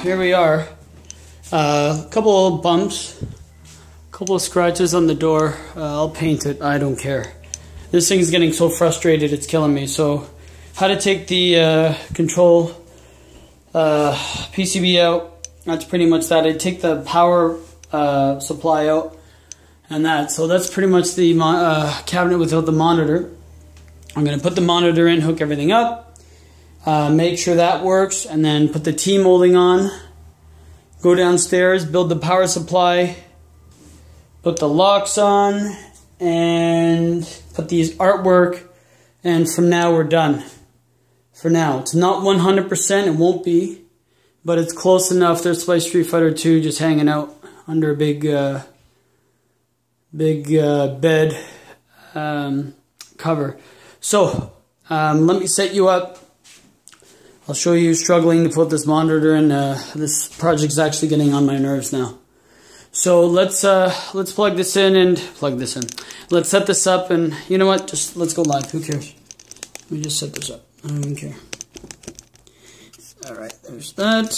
here we are. A couple of bumps, a couple of scratches on the door. I'll paint it, I don't care. This thing's getting so frustrated, it's killing me. So, how to take the control PCB out. That's pretty much that. I take the power supply out and that. So that's pretty much the cabinet without the monitor. I'm going to put the monitor in, hook everything up, make sure that works, and then put the T-molding on, go downstairs, build the power supply, put the locks on, and put these artwork, and from now we're done. For now. It's not 100%, it won't be, but it's close enough. There's my Street Fighter 2 just hanging out under a big bed cover. So, let me set you up. I'll show you struggling to put this monitor in. This project's actually getting on my nerves now. So let's plug this in and let's set this up, and you know what? Just let's go live. Who cares? Let me just set this up. I don't even care. Alright, there's that.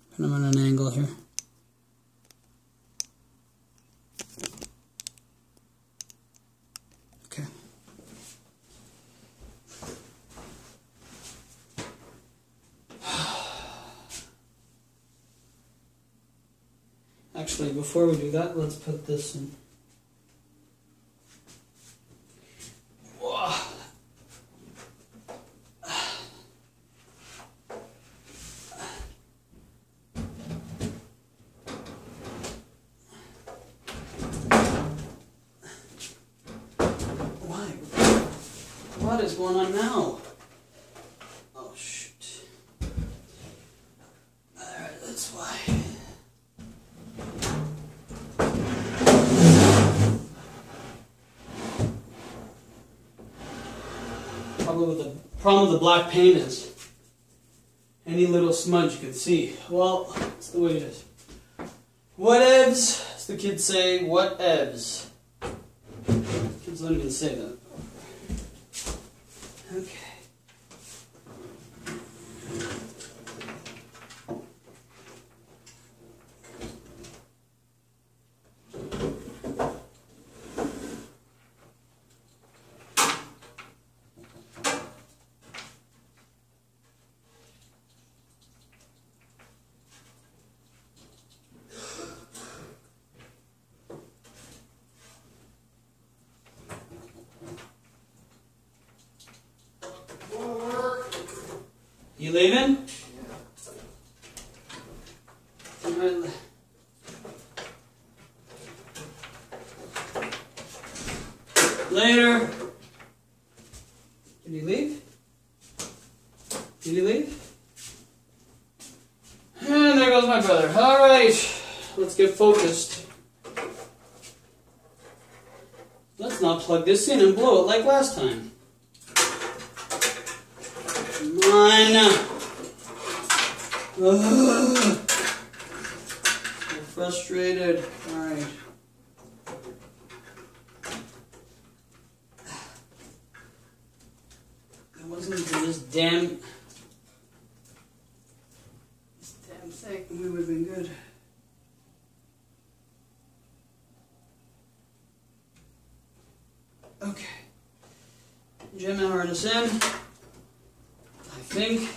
Put them on an angle here. Okay. Actually, before we do that, let's put this in. What is going on now? Oh shoot. Alright, that's why. Problem with the black paint is any little smudge you can see. Well, that's the way it is. Whatevs, as the kids say, whatevs. Kids don't even say that. Okay. You leaving? Yeah. Later. Did he leave? Did he leave? And there goes my brother. Alright. Let's get focused. Let's not plug this in and blow it like last time. Come on. Ugh. I'm frustrated. Alright. It wasn't for this damn thing, we would have been good. Okay. Jam the harness in. I think.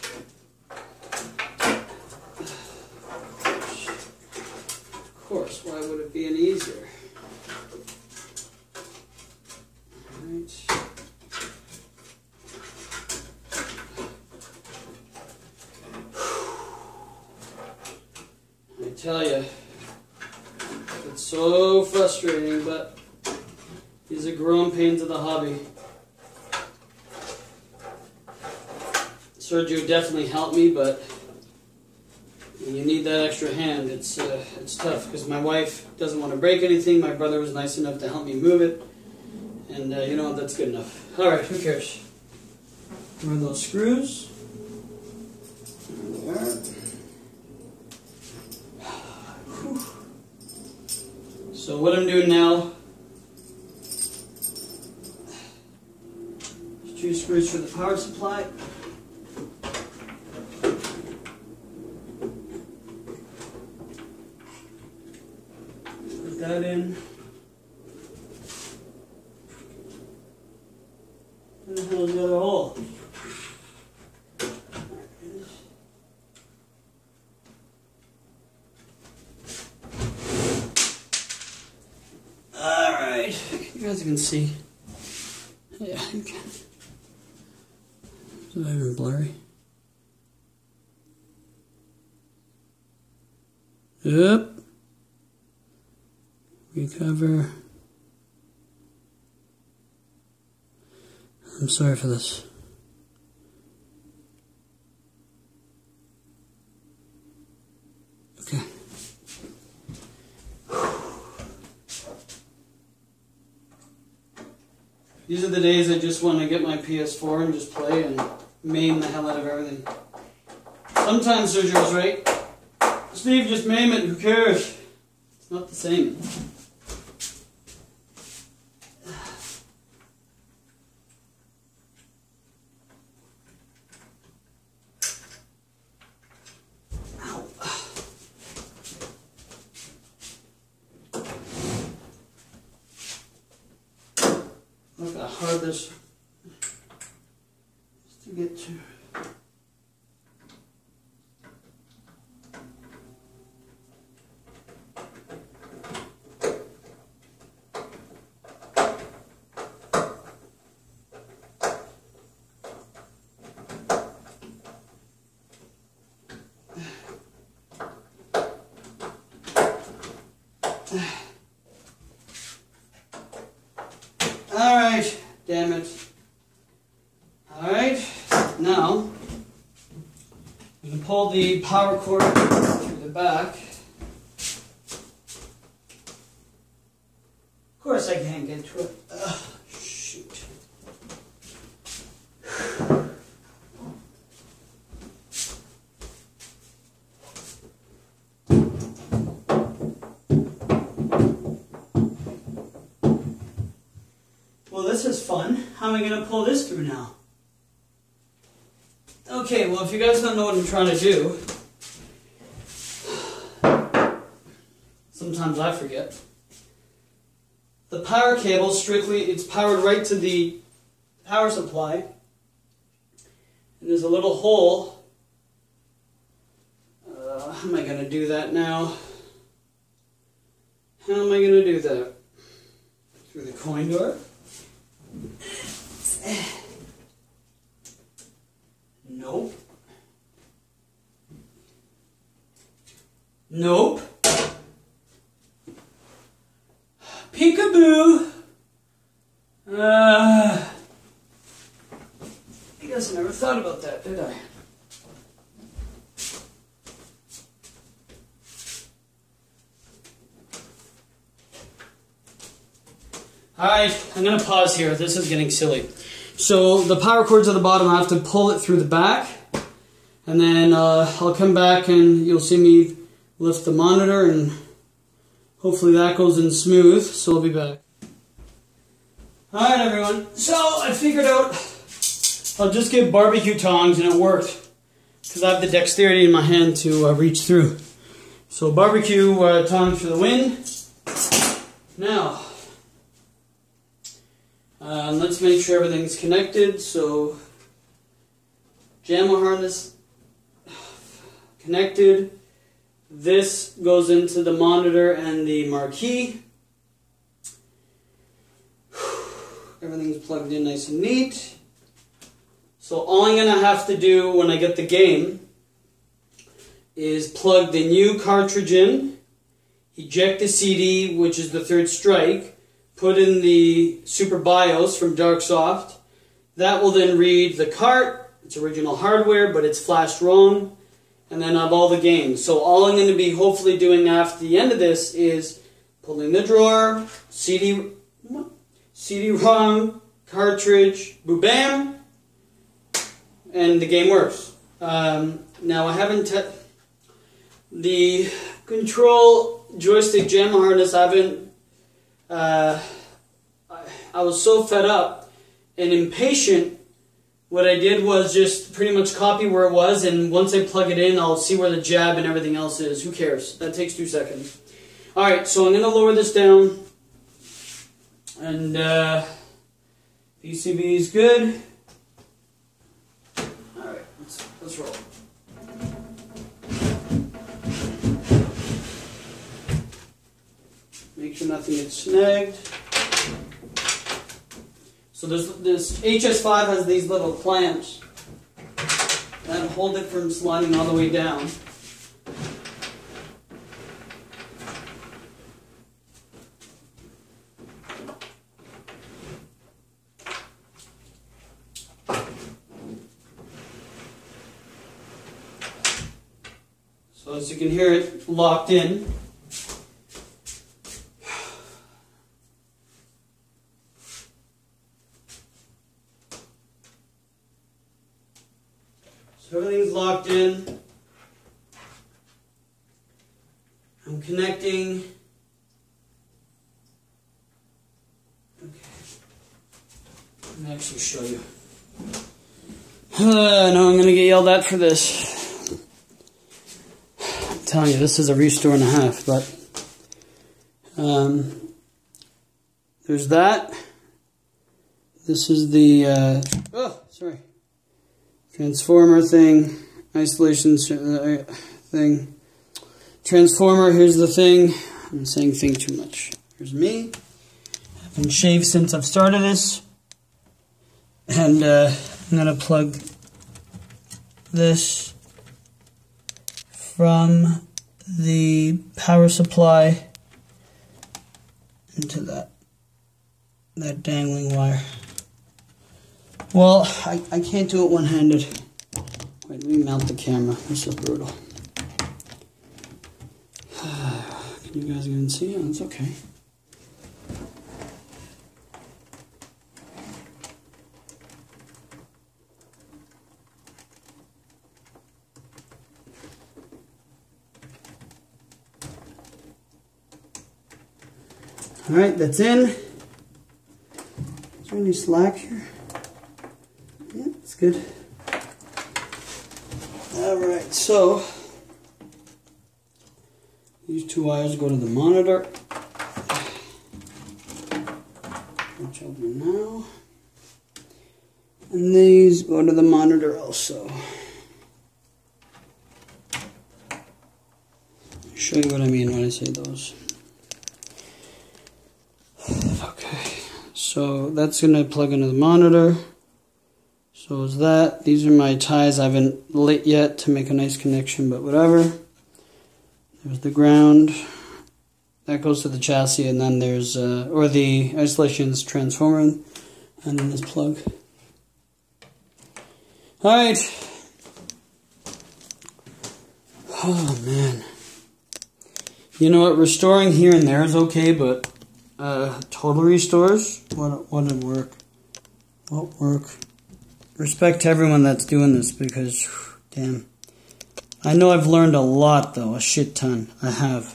Of course, why would it be any easier? Alright. I tell you, it's so frustrating, but these are growing pains of the hobby. Sergio definitely helped me, but when you need that extra hand, it's tough because my wife doesn't want to break anything. My brother was nice enough to help me move it, and you know what, that's good enough. All right, who cares? Where are those screws? There they are. So what I'm doing now, is 2 screws for the power supply. that in. Where the hell is the other hole? Alright, you guys can see. Yeah, you can. Is that even blurry? Yep. Recover. I'm sorry for this. Okay. These are the days I just want to get my PS4 and just play and maim the hell out of everything. Sometimes Sergio's right. Steve, just maim it, who cares? It's not the same. Ow. Look how hard this is to get to. Alright, damn it. Alright, now I'm going to pull the power cord through the back. Of course I can't get to it. Shoot. Well, this is fun. How am I going to pull this through now? Okay, well, if you guys don't know what I'm trying to do, sometimes I forget. The power cable, strictly, it's powered right to the power supply. And there's a little hole. How am I going to do that now? How am I going to do that? Through the coin door? Nope. Nope. Peekaboo. I guess I never thought about that, did I? Alright, I'm going to pause here. This is getting silly. So the power cord's at the bottom. I have to pull it through the back. And then I'll come back and you'll see me lift the monitor and hopefully that goes in smooth. So I'll be back. Alright everyone. So I figured out I'll just get barbecue tongs and it worked. Because I have the dexterity in my hand to reach through. So barbecue tongs for the win. Now, let's make sure everything's connected. So, JAMA harness connected. This goes into the monitor and the marquee. Everything's plugged in nice and neat. So all I'm going to have to do when I get the game is plug the new cartridge in, eject the CD, which is the third strike, put in the Super BIOS from Darksoft. That will then read the cart. It's original hardware, but it's flashed wrong. And then I have all the games. So all I'm going to be hopefully doing after the end of this is pulling the drawer, CD-ROM, cartridge, boom-bam, and the game works. Now I haven't... the control joystick JAMA harness, I haven't... I was so fed up and impatient. What I did was just pretty much copy where it was, and once I plug it in, I'll see where the jab and everything else is. Who cares? That takes 2 seconds. Alright, so I'm going to lower this down. And PCB is good. Alright, let's roll. Make sure nothing gets snagged. So this HS5 has these little clamps that hold it from sliding all the way down. So as you can hear it locked in. So everything's locked in. I'm connecting. Okay. Let me actually show you. No, I'm going to get yelled at for this. I'm telling you, this is a restore and a half, but there's that. This is the transformer thing, isolation thing. Transformer, here's the thing. I'm saying thing too much. Here's me. I've been shaved since I've started this. And I'm going to plug this from the power supply into that dangling wire. Well, I can't do it one-handed. Wait, let me mount the camera. This is brutal. Can you guys even see? Oh, it's okay. Alright, that's in. Is there any slack here? Yeah, it's good. Alright, so these two wires go to the monitor. Which over now. And these go to the monitor also. I'll show you what I mean when I say those. Okay, so that's going to plug into the monitor. So is that. These are my ties. I haven't lit yet to make a nice connection, but whatever. There's the ground. That goes to the chassis, and then there's, or the isolation's transformer, and then this plug. Alright. Oh, man. You know what, restoring here and there is okay, but total restores wouldn't work. Won't work. Respect to everyone that's doing this, because, damn. I know I've learned a lot, though, a shit ton. I have.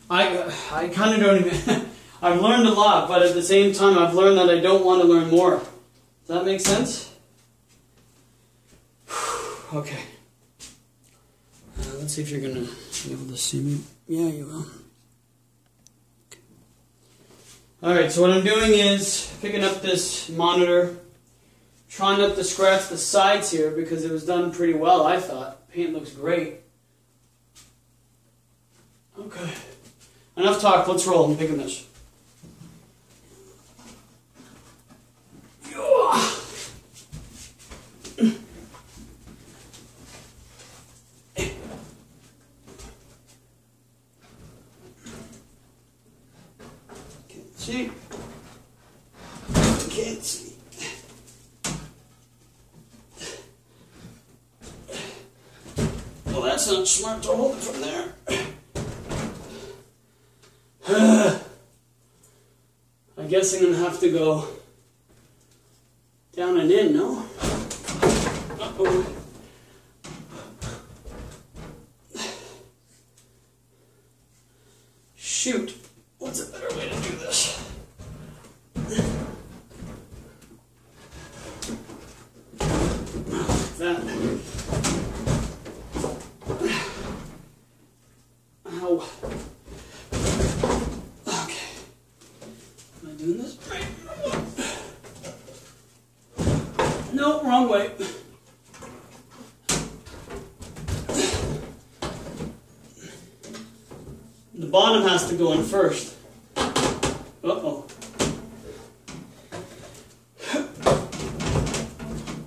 I kind of don't even... I've learned a lot, but at the same time, I've learned that I don't want to learn more. Does that make sense? Okay. Let's see if you're going to be able to see me. Yeah, you will. Okay. Alright, so what I'm doing is picking up this monitor, trying not to scratch the sides here because it was done pretty well, I thought. Paint looks great. Okay. Enough talk, let's roll. I'm picking this. Can't see. Can't see. Well, that's not smart to hold it from there. I guess I'm going to have to go down and in, no? Uh-oh. Shoot. What's a better way to do this? Like that. Ow. wrong way. The bottom has to go in first. Uh-oh.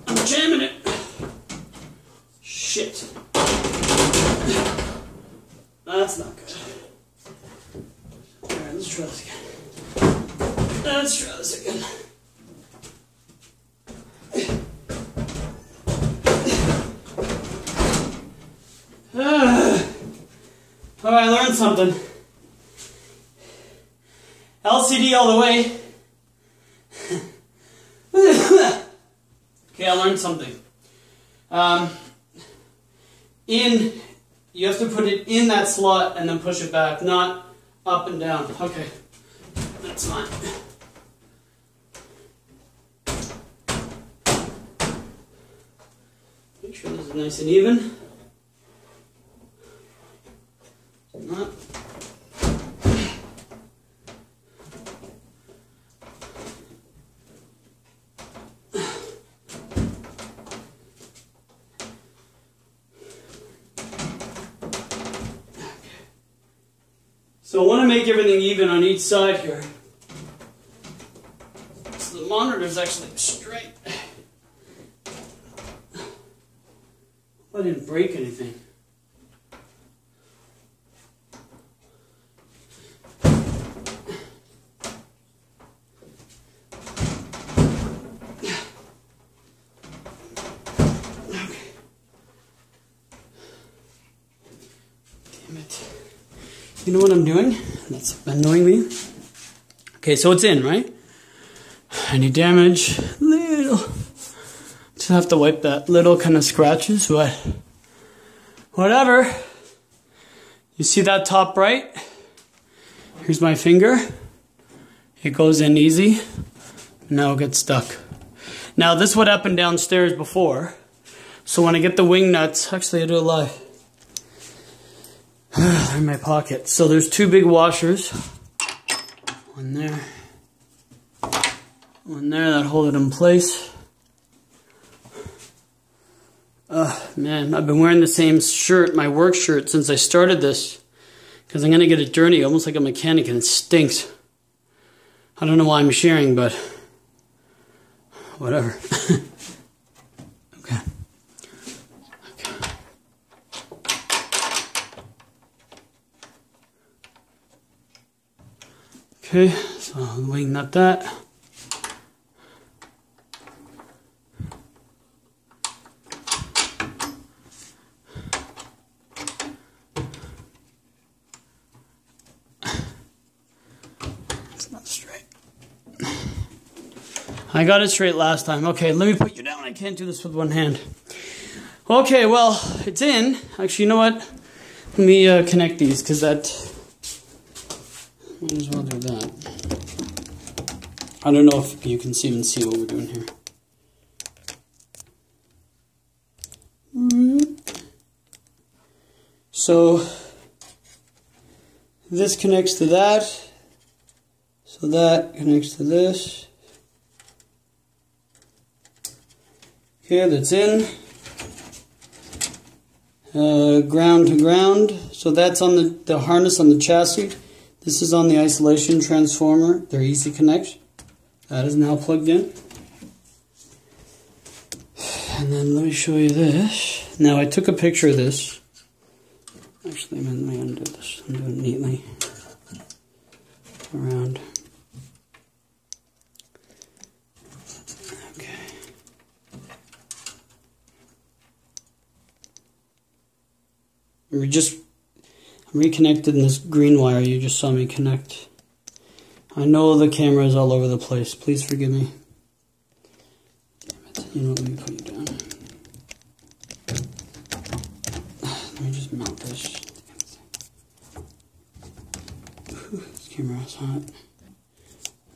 I'm jamming it. Shit. That's not good. Alright, let's try this again. Let's try this again. Oh, I learned something. LCD all the way. Okay, I learned something. You have to put it in that slot and then push it back, not up and down. Okay, that's fine. Make sure this is nice and even. Not. So I want to make everything even on each side here. So the monitor is actually straight. I didn't break anything. You know what I'm doing? That's annoying me. Okay, so it's in, right? Any damage? Little. Just have to wipe that little kind of scratches, but whatever. You see that top right? Here's my finger. It goes in easy. Now it gets stuck. Now this would happen downstairs before. So when I get the wing nuts, actually I do it live. They're in my pocket. So there's two big washers. One there. One there that hold it in place. Man, I've been wearing the same shirt, my work shirt, since I started this. Because I'm going to get it dirty, almost like a mechanic, and it stinks. I don't know why I'm sharing, but whatever. Okay. Okay, so I'm wing nut that. It's not straight. I got it straight last time. Okay, let me put you down. I can't do this with one hand. Okay, well, it's in. Actually, you know what? Let me connect these, because that... Might as well do that. I don't know if you can even see what we're doing here. So this connects to that. So that connects to this. Okay, that's in. Ground to ground. So that's on the harness on the chassis. This is on the isolation transformer. They're easy connect. That is now plugged in. And then let me show you this. Now I took a picture of this. Actually, let me undo this. I'm doing it neatly. Around. Okay. I'm reconnected in this green wire you just saw me connect. I know the camera is all over the place. Please forgive me. Damn it. You know what? Let me put you down. Let me just mount this. This camera is hot.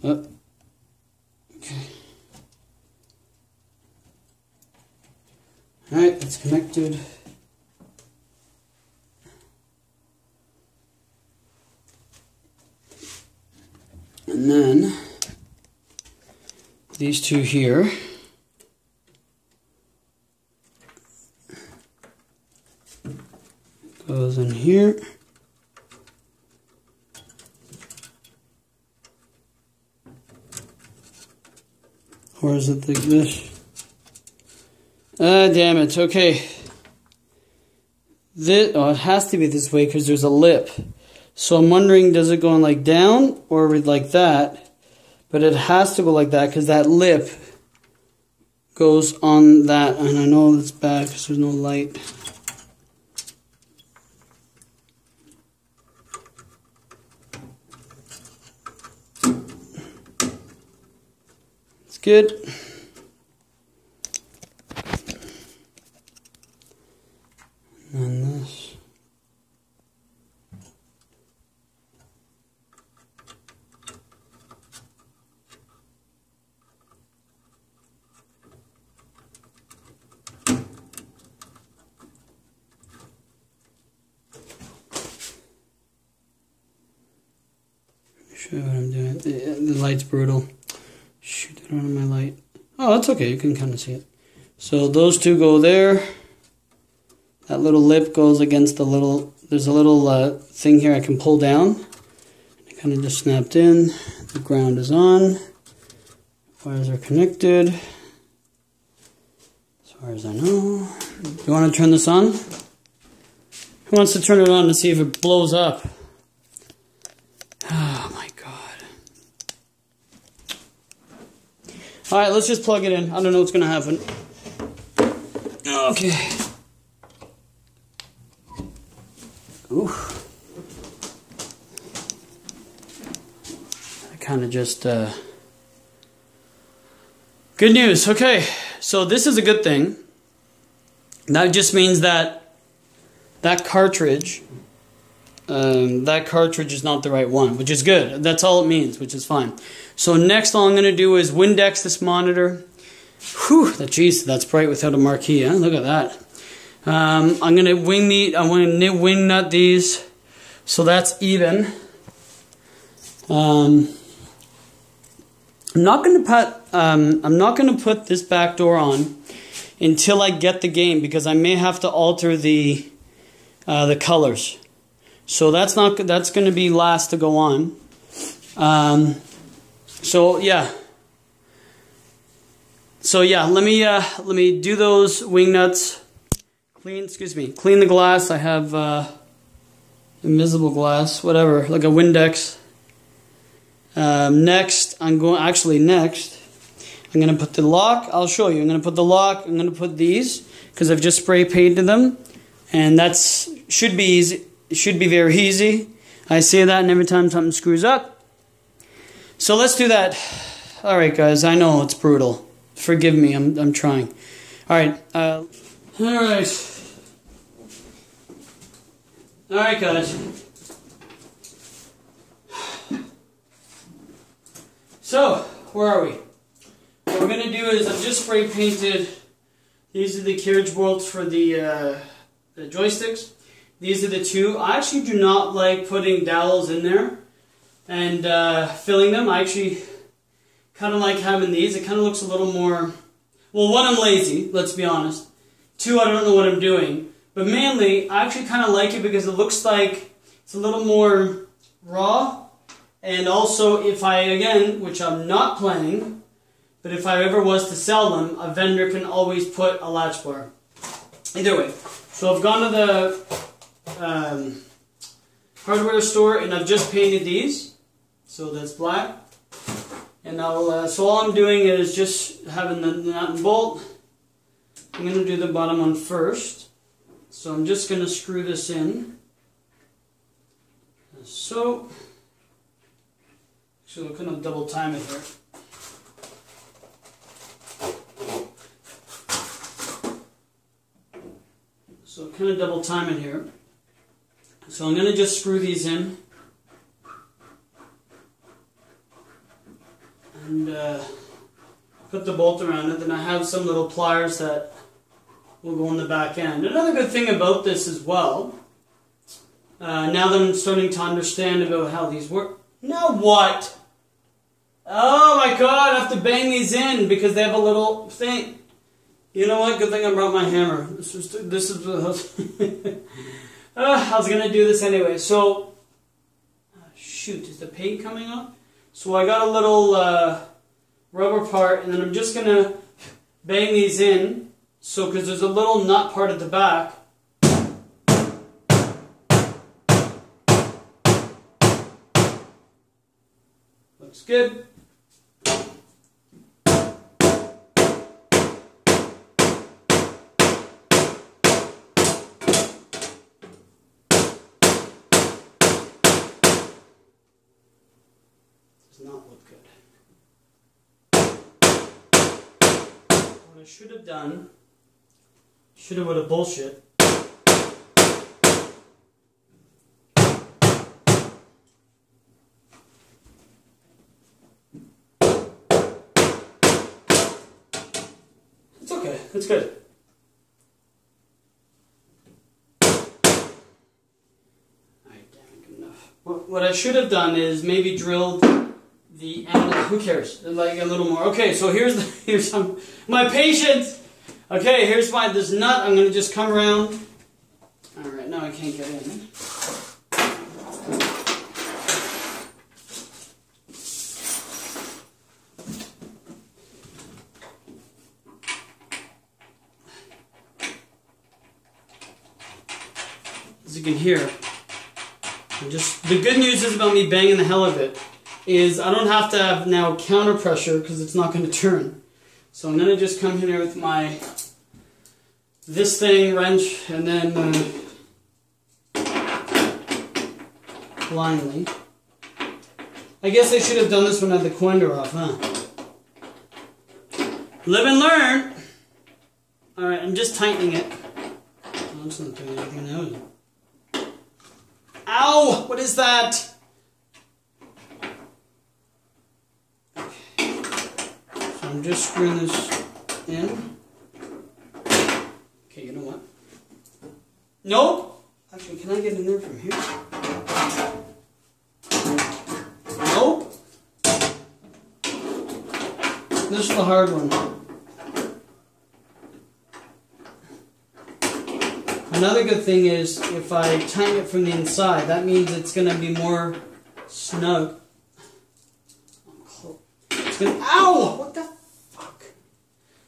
Oh. Okay. Alright, that's connected. And then these two here goes in here. Or is it like this? Ah, damn it. Okay. This, oh, it has to be this way because there's a lip. So I'm wondering, does it go in like down or like that? But it has to go like that because that lip goes on that. And I know it's bad because there's no light. It's good. And this. Show you what I'm doing. The light's brutal. Shoot it on my light. Oh, that's okay. You can kind of see it. So those two go there. That little lip goes against the little. There's a little thing here I can pull down. It kind of just snapped in. The ground is on. Wires are connected. As far as I know. Do you want to turn this on? Who wants to turn it on to see if it blows up? Oh my god. Alright, let's just plug it in. I don't know what's going to happen. Okay. Ooh. I kind of just, good news. Okay. So this is a good thing. That just means that that cartridge is not the right one, which is good. That's all it means, which is fine. So next all I'm going to do is Windex this monitor. Whew, geez, that's bright without a marquee, huh? Look at that. I'm going to wing nut these so that's even. I'm not going to put this back door on until I get the game because I may have to alter the colors. So that's going to be last to go on. So yeah. Let me do those wing nuts. Clean the glass. I have invisible glass, whatever, like a Windex. Next, I'm going to put the lock. I'll show you. I'm going to put the lock. I'm going to put these because I've just spray painted them, and should be easy. It should be very easy. I say that, and every time something screws up. So let's do that. All right, guys. I know it's brutal. Forgive me. I'm trying. All right. All right, guys. So, where are we? What we're going to do is I've just spray painted. These are the carriage bolts for the joysticks. These are the two. I actually do not like putting dowels in there and filling them. I actually kind of like having these. It kind of looks a little more... Well, one, I'm lazy, let's be honest. Two, I don't know what I'm doing. But mainly, I actually kind of like it because it looks like it's a little more raw. And also, if I, again, which I'm not planning, but if I ever was to sell them, a vendor can always put a latch bar. Either way. So I've gone to the hardware store and I've just painted these. So that's black. And so all I'm doing is just having the nut and bolt. I'm going to do the bottom one first. So I'm just going to screw this in. So we're going to double time it here. So kind of double time it here. So I'm going to just screw these in. And put the bolt around it. Then I have some little pliers that will go in the back end. Another good thing about this as well, now that I'm starting to understand about how these work. Now what? Oh my god, I have to bang these in because they have a little thing. You know what? Good thing I brought my hammer. This is I was gonna do this anyway. So, shoot, is the paint coming off? So I got a little rubber part, and then I'm just gonna bang these in. So, because there's a little nut part at the back. Looks good. Does not look good. What I should have done, would have bullshit. It's okay, it's good. Alright, damn it, good enough. What I should have done is maybe drilled the end. Who cares? Like a little more. Okay, so here's my patience. Okay, here's this nut. I'm gonna just come around. Alright, now I can't get in. As you can hear, the good news is about me banging the hell of it is I don't have to have now counter pressure because it's not going to turn. So I'm going to just come in here with this thing, wrench, and then blindly. I guess I should have done this when I had the coinder off, huh? Live and learn! Alright, I'm just tightening it. Oh, it's not doing anything now, is it? Ow! What is that? Okay. So I'm just screwing this in. Okay, you know what? Nope! Actually, can I get in there from here? Nope! This is the hard one. Another good thing is if I tighten it from the inside, that means it's going to be more snug. It's going to, ow! What the fuck?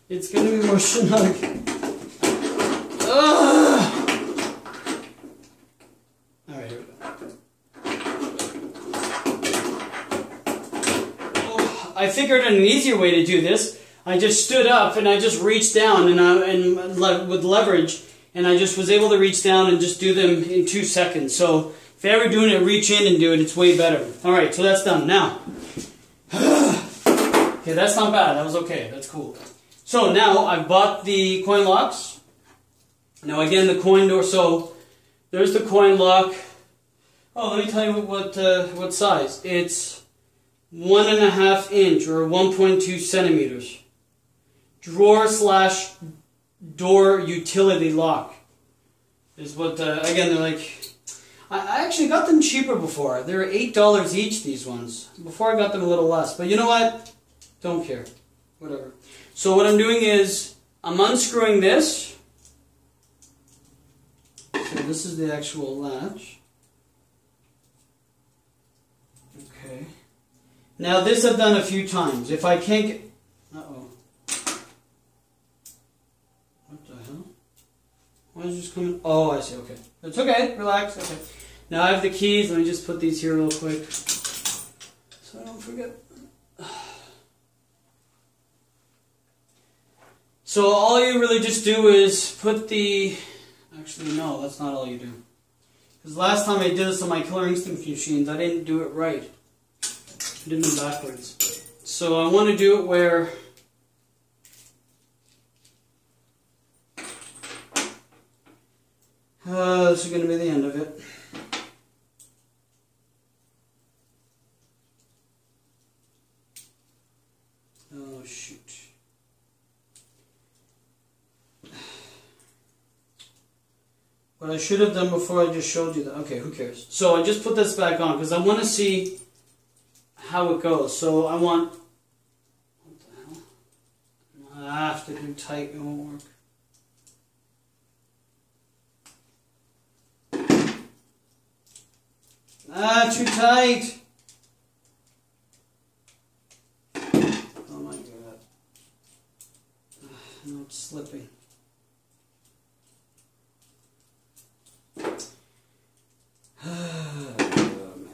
It's going to be more snug. Ugh! Alright, here we go. Oh, I figured an easier way to do this. I just stood up and I just reached down and with leverage. And I just was able to reach down and just do them in 2 seconds. So if you're ever doing it, reach in and do it. It's way better. Alright, so that's done. Now, okay, that's not bad. That was okay. That's cool. So now I've bought the coin locks. Now again, the coin door. So there's the coin lock. Oh, let me tell you what size. It's 1.5 inch or 1.2 centimeters. Drawer/door utility lock is what, again, they're like, I actually got them cheaper before. They were $8 each, these ones. Before I got them a little less. But you know what? Don't care. Whatever. So what I'm doing is, I'm unscrewing this. So this is the actual latch. Okay. Now this I've done a few times. If I can't get... Uh-oh. Why is this coming? Oh, I see. Okay. It's okay. Relax. Okay. Now I have the keys. Let me just put these here real quick so I don't forget. So all you really just do is put the... Actually, no, that's not all you do. Because last time I did this on my Killer Instinct machines, I didn't do it right. I did them backwards. So I want to do it where... this is going to be the end of it. Oh, shoot. What I should have done before I just showed you that. Okay, who cares? So I just put this back on because I want to see how it goes. So I want... What the hell? I have to do tight. It won't work. Ah, too tight. Oh my god. No, it's slipping. Oh, man.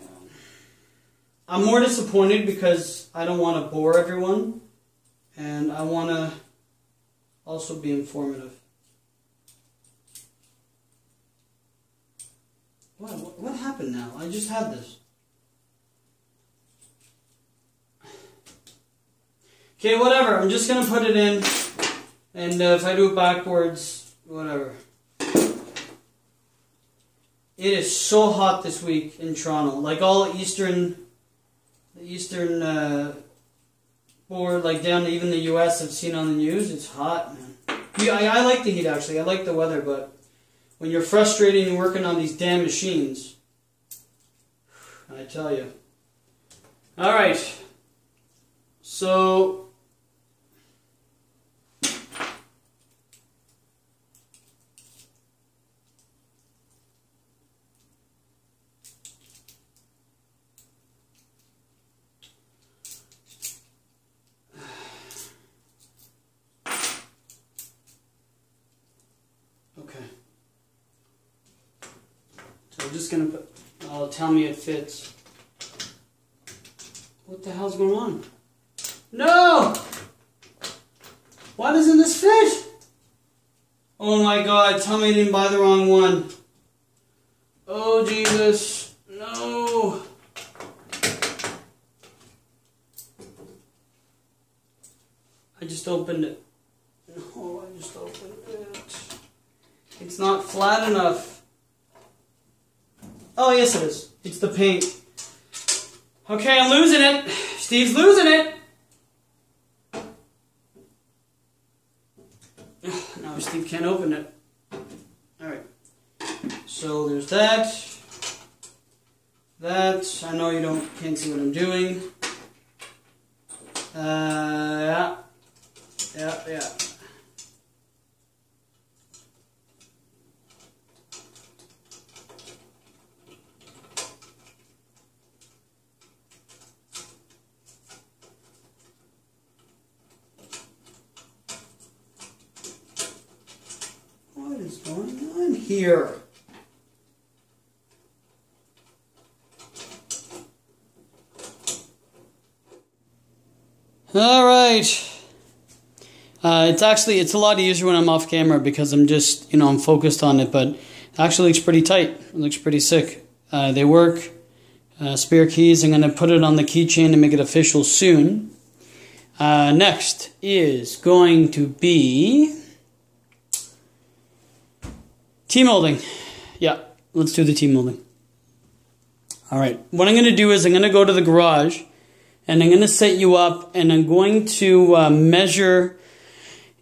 I'm more disappointed because I don't want to bore everyone, and I want to also be informative. What happened now? I just had this. Okay, whatever. I'm just going to put it in, and if I do it backwards, whatever. It is so hot this week in Toronto. Like all the eastern board, like down to even the US, I've seen on the news. It's hot, man. Yeah, I like the heat actually. I like the weather, but when you're frustrated and working on these damn machines, I tell you. All right. So. I'm just gonna put, tell me it fits. What the hell's going on? No! Why doesn't this fit? Oh my god, tell me I didn't buy the wrong one. Oh Jesus, no! I just opened it. No, I just opened it. It's not flat enough. Oh, yes it is. It's the paint. Okay, I'm losing it. Steve's losing it. Now Steve can't open it. Alright. So there's that. That. I know you can't see what I'm doing. Yeah. Yeah. What is going on here? All right. It's a lot easier when I'm off camera because I'm just, I'm focused on it, but it actually looks pretty tight. It looks pretty sick. They work. Spare keys. I'm going to put it on the keychain to make it official soon. Next is going to be T-molding. Yeah, let's do the T-molding. All right. What I'm going to do is I'm going to go to the garage and I'm going to set you up and I'm going to measure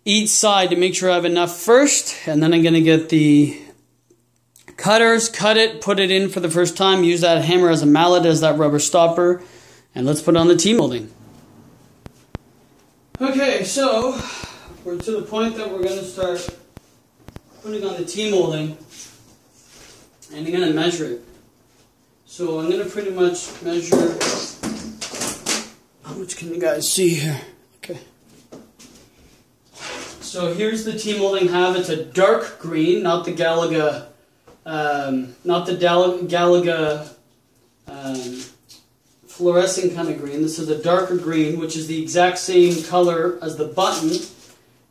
each side to make sure I have enough first, and then I'm going to get the cutters, cut it, put it in for the first time, use that hammer as a mallet as that rubber stopper, and let's put on the T-molding. Okay, so we're to the point that we're going to start putting on the T-molding, and I'm going to measure it. So I'm going to pretty much measure, how much can you guys see here? Okay. So here's the T-molding have. It's a dark green, not the Galaga, fluorescent kind of green. This is a darker green, which is the exact same color as the button,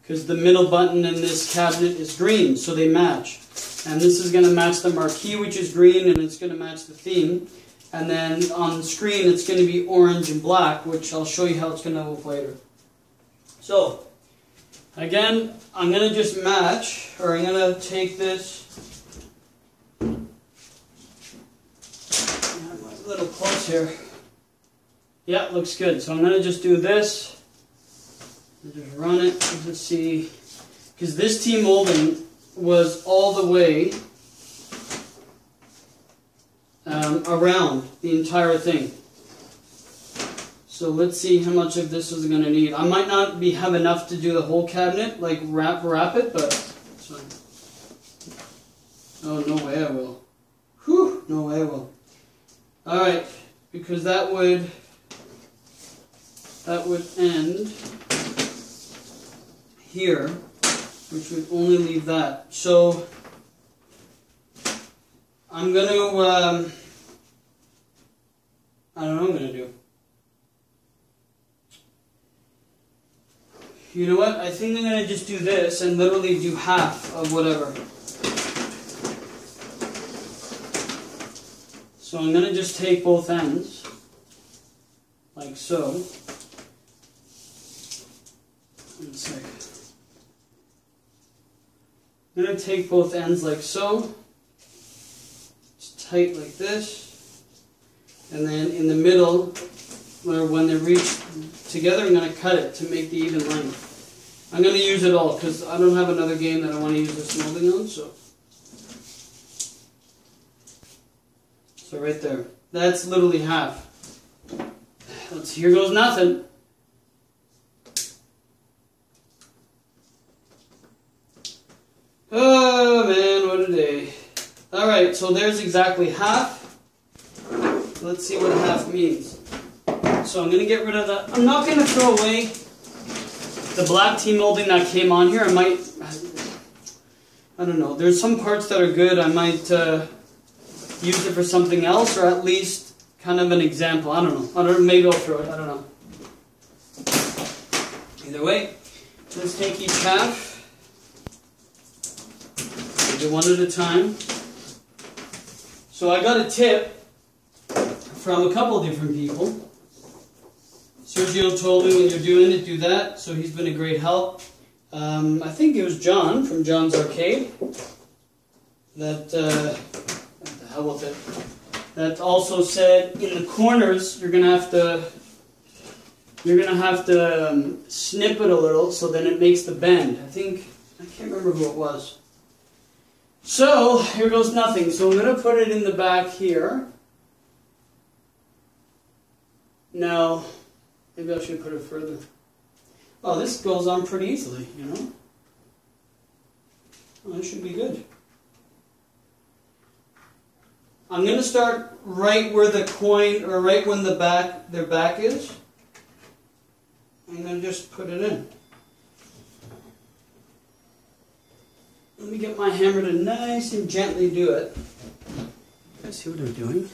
because the middle button in this cabinet is green, so they match. And this is going to match the marquee, which is green, and it's going to match the theme. And then on the screen, it's going to be orange and black, which I'll show you how it's going to look later. So, again, I'm going to just match, or I'm going to take this. I have my little close here. Yeah, looks good. So I'm going to just do this. And just run it. Let's see. Because this T-molding was all the way around the entire thing. So let's see how much of this is going to need. I might not have enough to do the whole cabinet, like wrap it, but it's fine. Oh, no way I will. Whew, no way I will. because that would end here, which would only leave that. So I'm going to, I don't know what I'm going to do. You know what? I think I'm going to just do this and literally do half of whatever. So I'm going to just take both ends, like so. One sec. I'm going to take both ends like so. It's tight like this. And then in the middle, where when they reach together, I'm going to cut it to make the even length. I'm going to use it all because I don't have another game that I want to use this molding on. So right there. That's literally half. Here goes nothing. Oh man, what a day. Alright, so there's exactly half. Let's see what half means. So I'm going to get rid of that. I'm not going to throw away the black tea molding that came on here. I might, I don't know. There's some parts that are good. I might use it for something else, or at least kind of an example. I don't know. Maybe I'll throw it. I don't know. Either way, let's take each half. We'll do one at a time. So I got a tip from a couple different people. Sergio told me when you're doing it, do that. So he's been a great help. I think it was John from John's Arcade that what the hell was it? That also said in the corners you're gonna have to snip it a little so then it makes the bend. I can't remember who it was. So here goes nothing. So I'm gonna put it in the back here. Now. Maybe I should put it further. Oh, this goes on pretty easily, you know? Oh, that should be good. I'm going to start right where the coin, or right when their back is. I'm going to just put it in. Let me get my hammer to nice and gently do it. You guys see what I'm doing?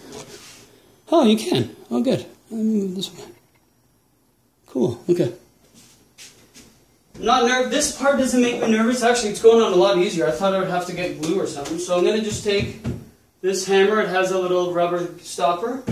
Oh, you can. Oh, good. Let me move this one. Cool, okay. I'm not nervous. This part doesn't make me nervous. Actually, it's going on a lot easier. I thought I would have to get glue or something. So I'm going to just take this hammer. It has a little rubber stopper.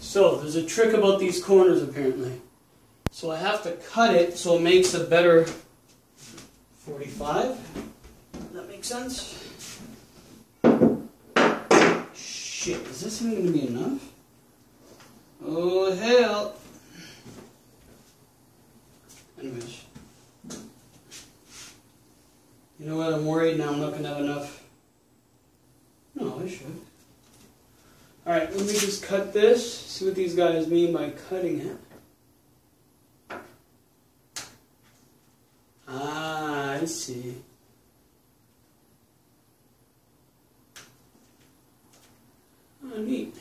So, there's a trick about these corners apparently. So I have to cut it so it makes a better 45. That makes sense? Shit, is this even going to be enough? Oh hell. Anyways. You know what, I'm worried now I'm not going to have enough. No, I should. Alright, let me just cut this, see what these guys mean by cutting it. Ah, I see. Oh, neat.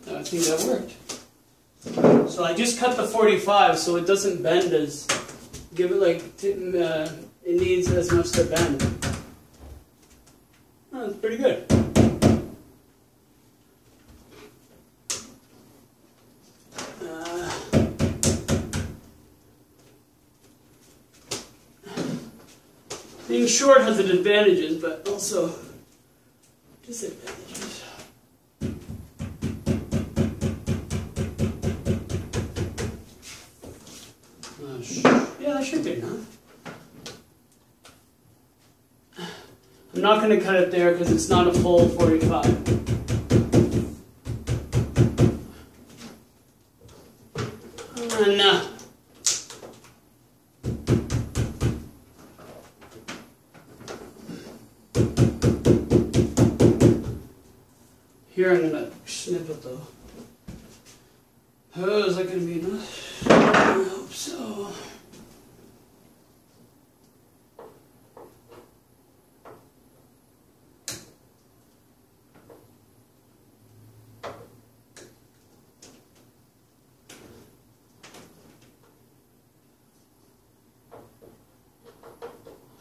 I think that worked. So I just cut the 45 so it doesn't bend as, give it like, it needs as much to bend. Oh, that's pretty good. Being short has its advantages, but also disadvantages. Yeah, that should be enough. I'm not going to cut it there because it's not a full 45. No. Here I'm gonna snip it though. Oh, is that gonna be enough? I hope so.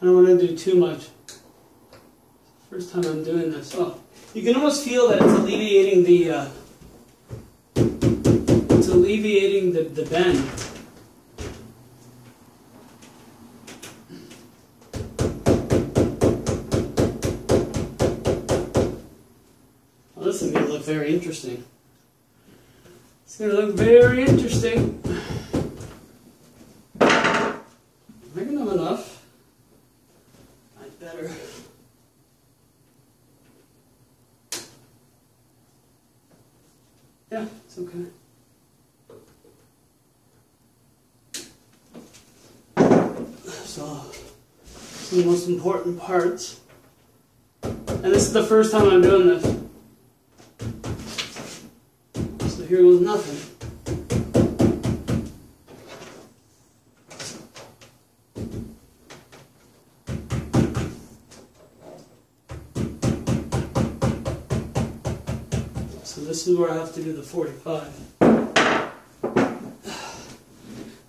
I don't want to do too much. First time I'm doing this. Oh, you can almost feel that it's alleviating the bend. Well, this is going to look very interesting. It's going to look very interesting. Am I going to have enough? I'd better. Yeah, it's okay. So, some of the most important parts. And this is the first time I'm doing this. So here goes nothing. So this is where I have to do the 45. I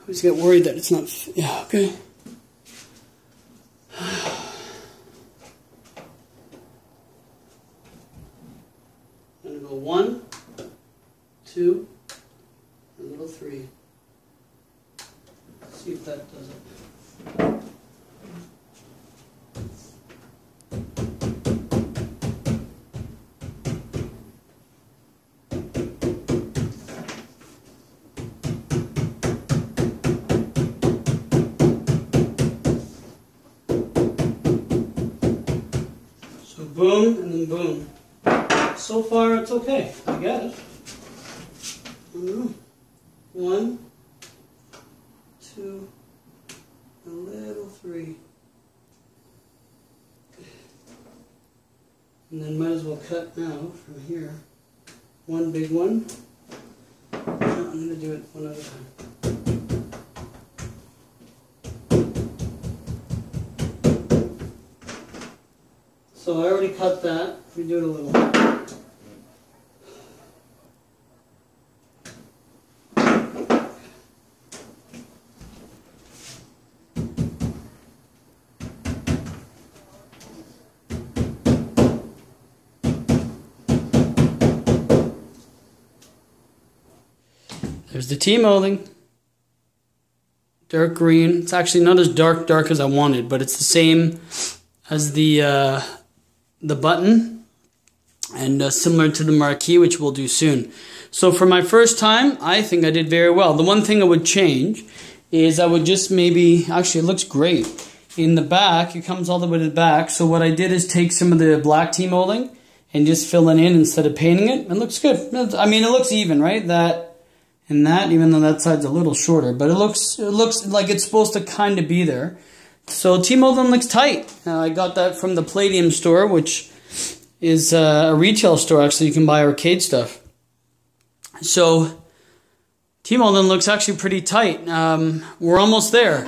always get worried that it's not, yeah, okay. I'm going to go 1, 2, a little 3. See if that does it. Boom, and then boom. So far, it's okay, I guess. I don't know. 1, 2, a little 3. And then might as well cut now from here. One big one. No, I'm going to do it one at a time. So I already cut that. Let me do it a little. There's the T-molding. Dark green. It's actually not as dark as I wanted, but it's the same as the button, and similar to the marquee, which we'll do soon. So for my first time, I think I did very well. The one thing I would change is I would just maybe, actually it looks great. In the back, it comes all the way to the back, so what I did is take some of the black T-molding and just fill it in instead of painting it. It looks good. I mean, it looks even, right? That and that, even though that side's a little shorter, but it looks like it's supposed to kind of be there. So T-molding looks tight. I got that from the Palladium store, which is a retail store. Actually, you can buy arcade stuff. So T-molding looks actually pretty tight. We're almost there.